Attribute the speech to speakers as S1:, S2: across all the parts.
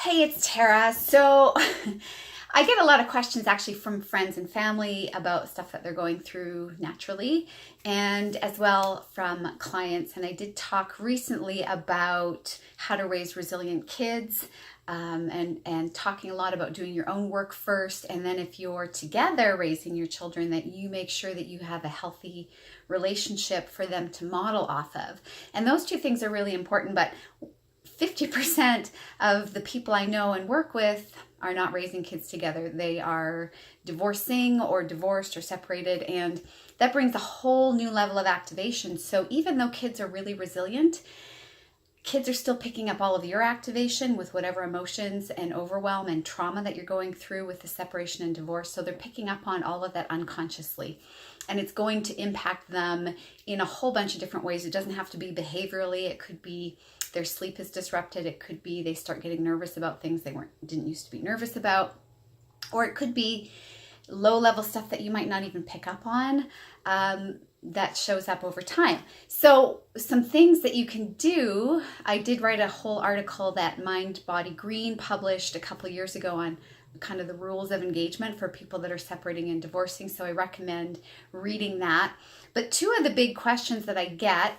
S1: Hey, it's Tara. So I get a lot of questions actually from friends and family about stuff that they're going through naturally, and as well from clients. And I did talk recently about how to raise resilient kids, and talking a lot about doing your own work first, and then if you're together raising your children, that you make sure that you have a healthy relationship for them to model off of. And those two things are really important, but 50% of the people I know and work with are not raising kids together. They are divorcing or divorced or separated, and that brings a whole new level of activation. So even though kids are really resilient, kids are still picking up all of your activation with whatever emotions and overwhelm and trauma that you're going through with the separation and divorce. So they're picking up on all of that unconsciously. And it's going to impact them in a whole bunch of different ways. It doesn't have to be behaviorally. It could be their sleep is disrupted. It could be they start getting nervous about things they didn't used to be nervous about. Or it could be low-level stuff that you might not even pick up on, that shows up over time. So some things that you can do, I did write a whole article that Mind Body Green published a couple of years ago on kind of the rules of engagement for people that are separating and divorcing. So I recommend reading that. But two of the big questions that I get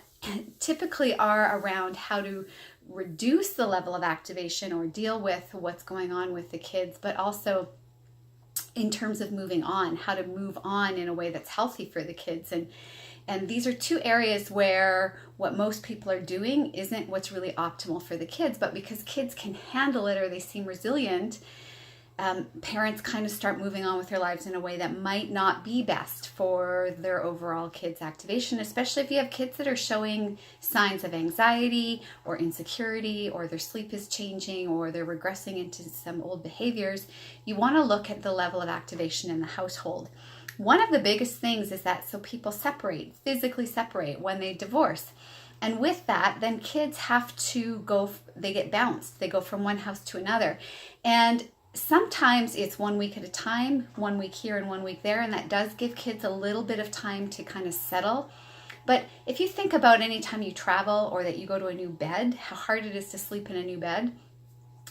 S1: typically are around how to reduce the level of activation or deal with what's going on with the kids, but also in terms of moving on, how to move on in a way that's healthy for the kids. And these are two areas where what most people are doing isn't what's really optimal for the kids, but because kids can handle it or they seem resilient, parents kind of start moving on with their lives in a way that might not be best for their overall kids' activation, especially if you have kids that are showing signs of anxiety or insecurity, or their sleep is changing, or they're regressing into some old behaviors. You want to look at the level of activation in the household. One of the biggest things is that so people separate, physically separate when they divorce. And with that, then kids have to go, they get bounced. They go from one house to another. And sometimes it's 1 week at a time, 1 week here and 1 week there, and that does give kids a little bit of time to kind of settle. But if you think about any time you travel or that you go to a new bed, how hard it is to sleep in a new bed,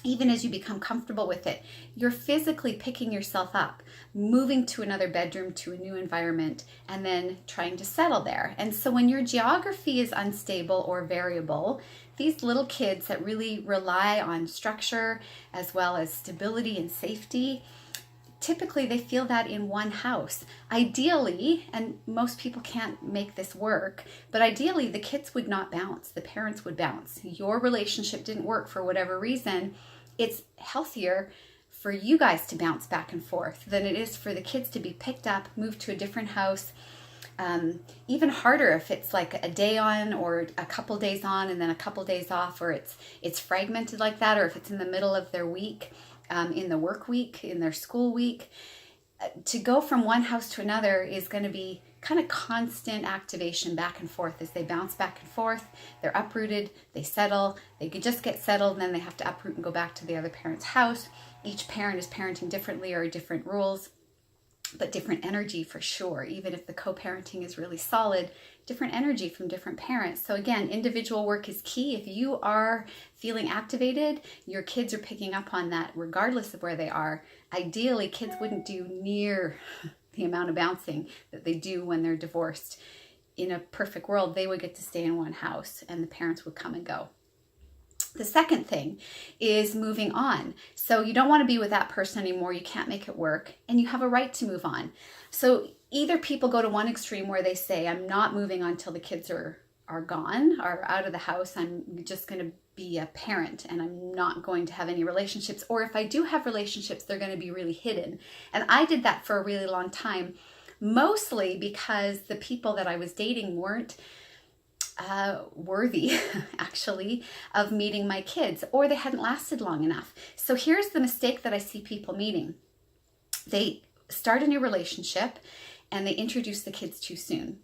S1: even as you become comfortable with it, you're physically picking yourself up, moving to another bedroom, to a new environment, and then trying to settle there. And so when your geography is unstable or variable, these little kids that really rely on structure as well as stability and safety, typically they feel that in one house. Ideally, and most people can't make this work, but ideally the kids would not bounce, the parents would bounce. Your relationship didn't work for whatever reason. It's healthier for you guys to bounce back and forth than it is for the kids to be picked up, moved to a different house. Even harder if it's like a day on or a couple days on and then a couple days off, or it's fragmented like that, or if it's in the middle of their week, in the work week, in their school week. To go from one house to another is going to be kind of constant activation back and forth as they bounce back and forth. They're uprooted, they settle, they could just get settled, and then they have to uproot and go back to the other parent's house. Each parent is parenting differently or different rules, but different energy for sure. Even if the co-parenting is really solid, different energy from different parents. So again, individual work is key. If you are feeling activated, your kids are picking up on that regardless of where they are. Ideally, kids wouldn't do near the amount of bouncing that they do when they're divorced. In a perfect world, they would get to stay in one house and the parents would come and go. The second thing is moving on. So you don't want to be with that person anymore. You can't make it work, and you have a right to move on. So either people go to one extreme where they say, I'm not moving on till the kids are gone, are out of the house. I'm just going to be a parent and I'm not going to have any relationships. Or if I do have relationships, they're going to be really hidden. And I did that for a really long time, mostly because the people that I was dating weren't worthy actually of meeting my kids, or they hadn't lasted long enough. So here's the mistake that I see people meeting. They start a new relationship and they introduce the kids too soon.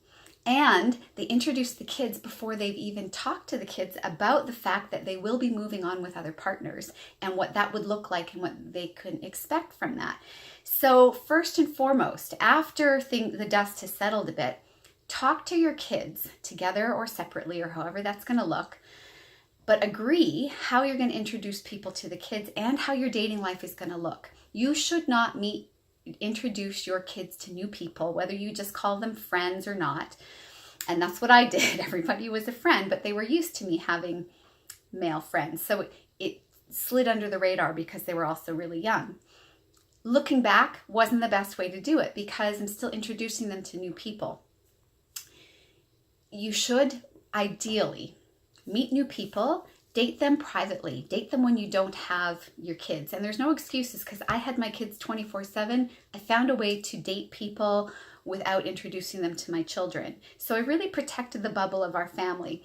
S1: And they introduce the kids before they've even talked to the kids about the fact that they will be moving on with other partners and what that would look like and what they could expect from that. So first and foremost, after the dust has settled a bit, talk to your kids together or separately or however that's going to look but agree how you're going to introduce people to the kids and how your dating life is going to look. You should not introduce your kids to new people, whether you just call them friends or not. And that's what I did. Everybody was a friend, but they were used to me having male friends. So it slid under the radar because they were also really young. Looking back, wasn't the best way to do it because I'm still introducing them to new people. You should ideally meet new people, date them privately, date them when you don't have your kids. And there's no excuses because I had my kids 24/7. I found a way to date people without introducing them to my children. So I really protected the bubble of our family.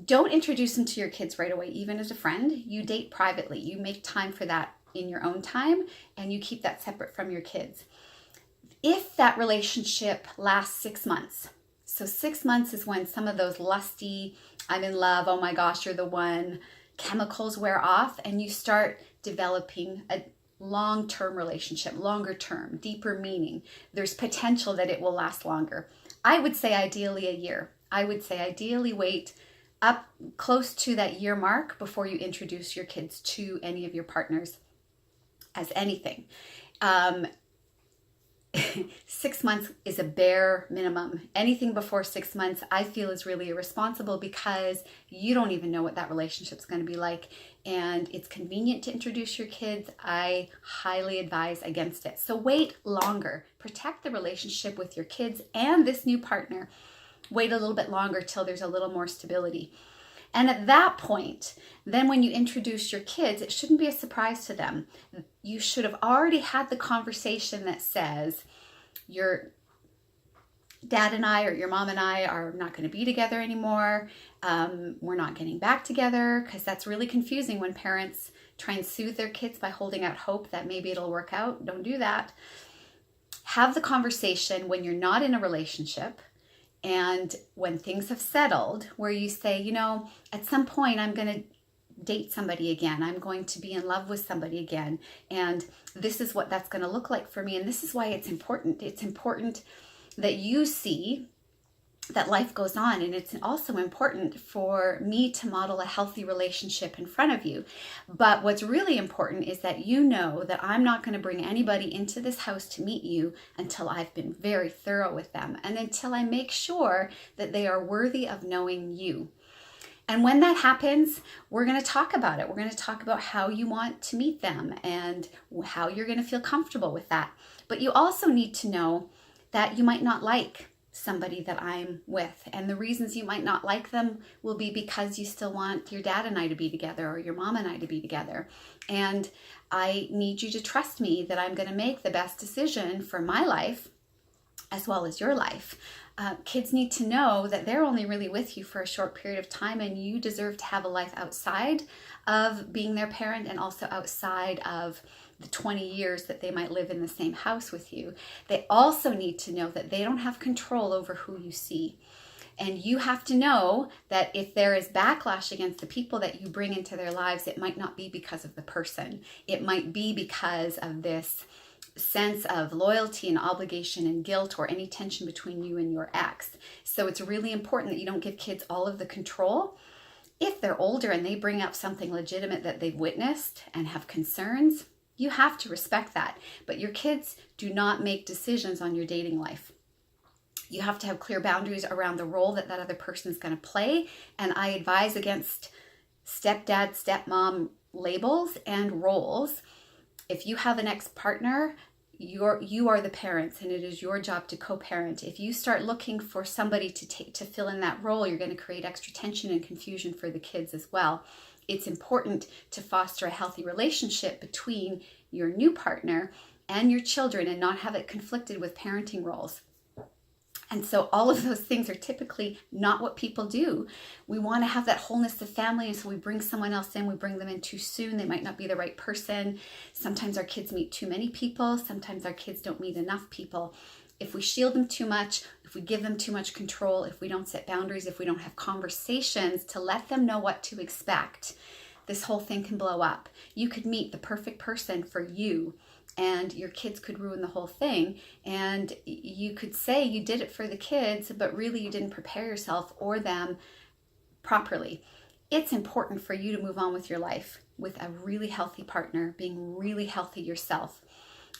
S1: Don't introduce them to your kids right away, even as a friend. You date privately. You make time for that in your own time, and you keep that separate from your kids. If that relationship lasts 6 months, so 6 months is when some of those lusty, I'm in love, oh my gosh, you're the one, chemicals wear off, and you start developing a long-term relationship, longer term, deeper meaning. There's potential that it will last longer. I would say ideally a year. I would say ideally wait up close to that year mark before you introduce your kids to any of your partners as anything. 6 months is a bare minimum. Anything before 6 months, I feel, is really irresponsible because you don't even know what that relationship is going to be like. And it's convenient to introduce your kids. I highly advise against it. So wait longer. Protect the relationship with your kids and this new partner. Wait a little bit longer till there's a little more stability. And at that point, then when you introduce your kids, it shouldn't be a surprise to them. You should have already had the conversation that says, your dad and I or your mom and I are not going to be together anymore. We're not getting back together, because that's really confusing when parents try and soothe their kids by holding out hope that maybe it'll work out. Don't do that. Have the conversation when you're not in a relationship. And when things have settled, where you say, at some point I'm going to date somebody again. I'm going to be in love with somebody again. And this is what that's going to look like for me. And this is why it's important. It's important that you see that life goes on. And it's also important for me to model a healthy relationship in front of you. But what's really important is that you know that I'm not going to bring anybody into this house to meet you until I've been very thorough with them and until I make sure that they are worthy of knowing you. And when that happens, we're going to talk about it. We're going to talk about how you want to meet them and how you're going to feel comfortable with that. But you also need to know that you might not like somebody that I'm with. And the reasons you might not like them will be because you still want your dad and I to be together or your mom and I to be together. And I need you to trust me that I'm going to make the best decision for my life as well as your life. Kids need to know that they're only really with you for a short period of time, and you deserve to have a life outside of being their parent and also outside of the 20 years that they might live in the same house with you. They also need to know that they don't have control over who you see. And you have to know that if there is backlash against the people that you bring into their lives, it might not be because of the person. It might be because of this sense of loyalty and obligation and guilt or any tension between you and your ex. So it's really important that you don't give kids all of the control. If they're older and they bring up something legitimate that they've witnessed and have concerns, you have to respect that. But your kids do not make decisions on your dating life. You have to have clear boundaries around the role that that other person is going to play. And I advise against stepdad, stepmom labels and roles. If you have an ex-partner, you are the parents, and it is your job to co-parent. If you start looking for somebody to fill in that role, you're going to create extra tension and confusion for the kids as well. It's important to foster a healthy relationship between your new partner and your children and not have it conflicted with parenting roles. And so all of those things are typically not what people do. We want to have that wholeness of family, and so we bring someone else in. We bring them in too soon. They might not be the right person. Sometimes our kids meet too many people. Sometimes our kids don't meet enough people. If we shield them too much, if we give them too much control, if we don't set boundaries, if we don't have conversations to let them know what to expect, this whole thing can blow up. You could meet the perfect person for you, and your kids could ruin the whole thing. And you could say you did it for the kids, but really you didn't prepare yourself or them properly. it's important for you to move on with your life with a really healthy partner, being really healthy yourself.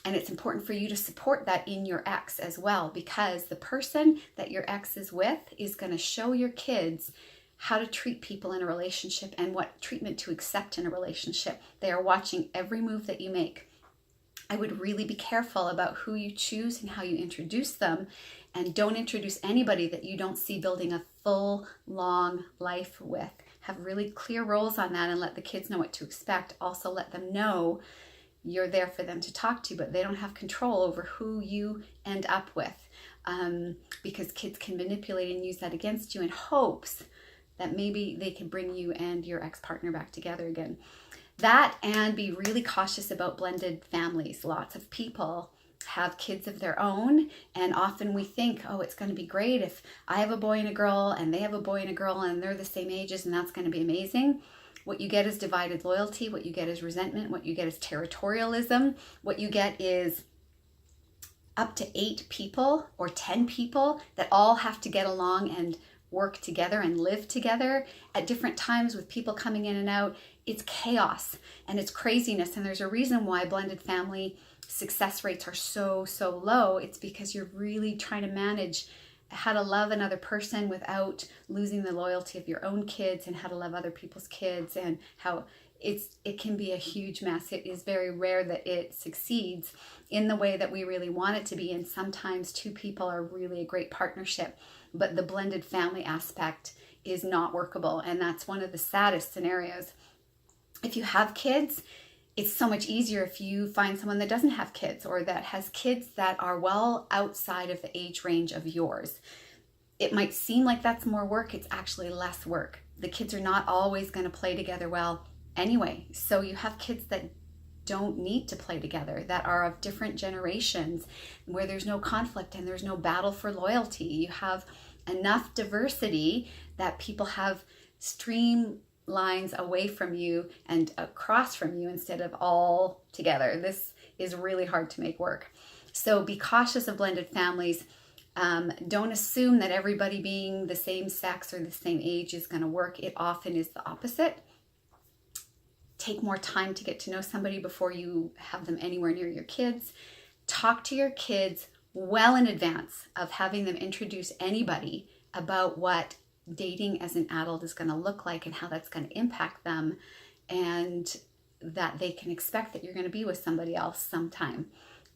S1: And it's important for you to support that in your ex as well, because the person that your ex is with is going to show your kids how to treat people in a relationship and what treatment to accept in a relationship. They are watching every move that you make. I would really be careful about who you choose and how you introduce them, and don't introduce anybody that you don't see building a full, long life with. Have really clear roles on that and let the kids know what to expect. Also let them know you're there for them to talk to, but they don't have control over who you end up with, because kids can manipulate and use that against you in hopes that maybe they can bring you and your ex-partner back together again. That, and be really cautious about blended families. Lots of people have kids of their own, and often we think, oh, it's going to be great if I have a boy and a girl and they have a boy and a girl and they're the same ages, and that's going to be amazing. What you get is divided loyalty. What you get is resentment. What you get is territorialism. What you get is up to 8 people or 10 people that all have to get along and work together and live together at different times with people coming in and out. It's chaos and it's craziness. And there's a reason why blended family success rates are so low. It's because you're really trying to manage how to love another person without losing the loyalty of your own kids, and how to love other people's kids, and how it can be a huge mess. It is very rare that it succeeds in the way that we really want it to be, and sometimes 2 people are really a great partnership, but the blended family aspect is not workable, and that's one of the saddest scenarios. If you have kids, it's so much easier if you find someone that doesn't have kids, or that has kids that are well outside of the age range of yours. It might seem like that's more work. It's actually less work. The kids are not always going to play together well anyway. So you have kids that don't need to play together, that are of different generations, where there's no conflict and there's no battle for loyalty. You have enough diversity that people have lines away from you and across from you instead of all together. This is really hard to make work. So be cautious of blended families. Don't assume that everybody being the same sex or the same age is going to work. It often is the opposite. Take more time to get to know somebody before you have them anywhere near your kids. Talk to your kids well in advance of having them introduce anybody about what dating as an adult is going to look like and how that's going to impact them, and that they can expect that you're going to be with somebody else sometime.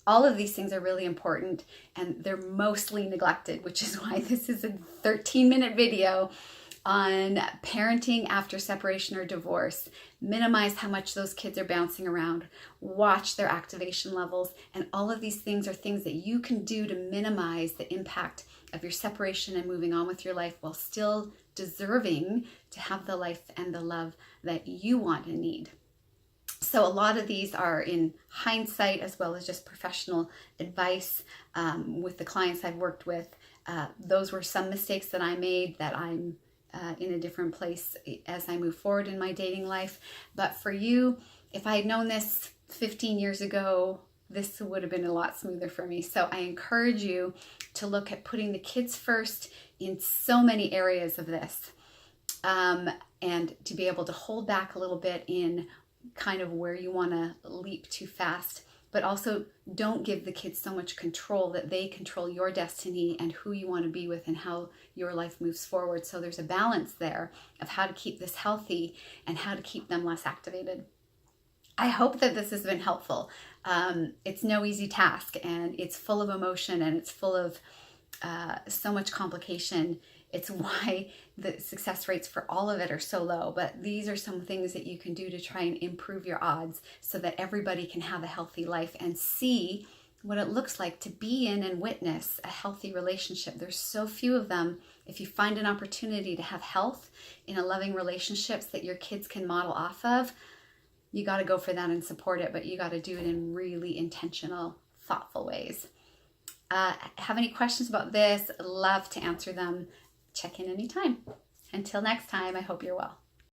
S1: All of these things are really important, and they're mostly neglected, which is why this is a 13-minute video on parenting after separation or divorce. Minimize how much those kids are bouncing around. Watch their activation levels. And all of these things are things that you can do to minimize the impact of your separation and moving on with your life, while still deserving to have the life and the love that you want and need. So a lot of these are in hindsight, as well as just professional advice with the clients I've worked with. Those were some mistakes that I made, that I'm in a different place as I move forward in my dating life. But for you, if I had known this 15 years ago, this would have been a lot smoother for me. So I encourage you to look at putting the kids first in so many areas of this, and to be able to hold back a little bit in kind of where you want to leap too fast. But also don't give the kids so much control that they control your destiny and who you want to be with and how your life moves forward. So there's a balance there of how to keep this healthy and how to keep them less activated. I hope that this has been helpful. It's no easy task, and it's full of emotion, and it's full of so much complication. It's why the success rates for all of it are so low. But these are some things that you can do to try and improve your odds so that everybody can have a healthy life and see what it looks like to be in and witness a healthy relationship. There's so few of them. If you find an opportunity to have health in a loving relationships that your kids can model off of, you got to go for that and support it, but you got to do it in really intentional, thoughtful ways. Have any questions about this? Love to answer them. Check in anytime. Until next time, I hope you're well.